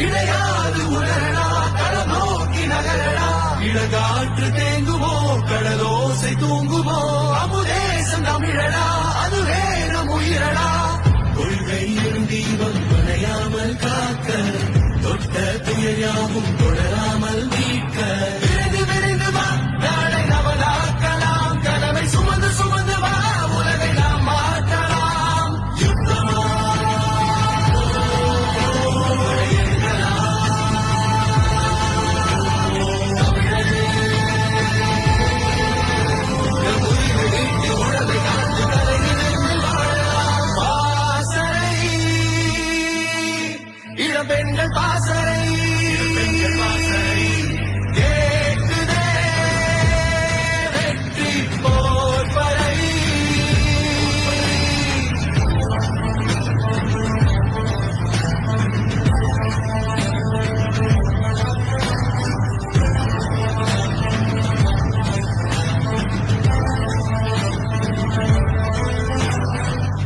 இடையாது உணரடா களம் நோக்கி நகரடா இளகாற்று தேங்குமோ கடலோசை தூங்குமோ அமுதேசம் தமிழடா அதுவே நம் உயிரடா கொள்கை தீபம் மறையாமல் காக்க தொட்ட துயர் யாவும் தொடராமல் மீட்க விரைந்து விரைந்து வா நாளை நவலாக்கலாம் கனவை சுமந்து சுமந்து வா உலகை நாம் மாற்றலாம் யுத்தமா பெண்கள் பாசறை கேட்குதே வெற்றி போர் பறை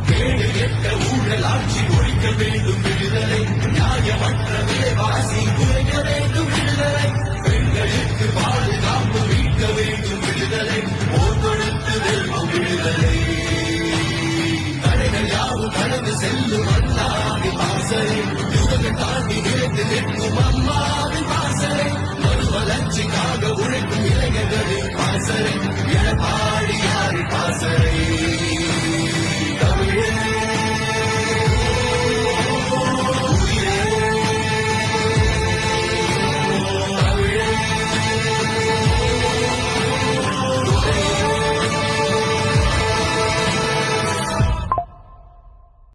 கேடு கெட்ட ஊழல் ஆட்சி ஒழிக்க வேண்டும் விடுதலை நியாயமற்ற விலைவாசி குறைக்க வேண்டும் விடுதலை பெண்களுக்கு பாதுகாப்பு மீட்க வேண்டும் விடுதலை போர் கொடுத்து வெல்வோம் விடுதலை தடைகள் யாவும் கடந்து செல்லும் அண்ணாவின் பாசறை யுகங்கள் தாண்டி நிலைத்து நிற்கும் அம்மாவின் பாசறை மறுமலர்ச்சிக்காக உழைக்கும் இளைஞர்களின் பாசறை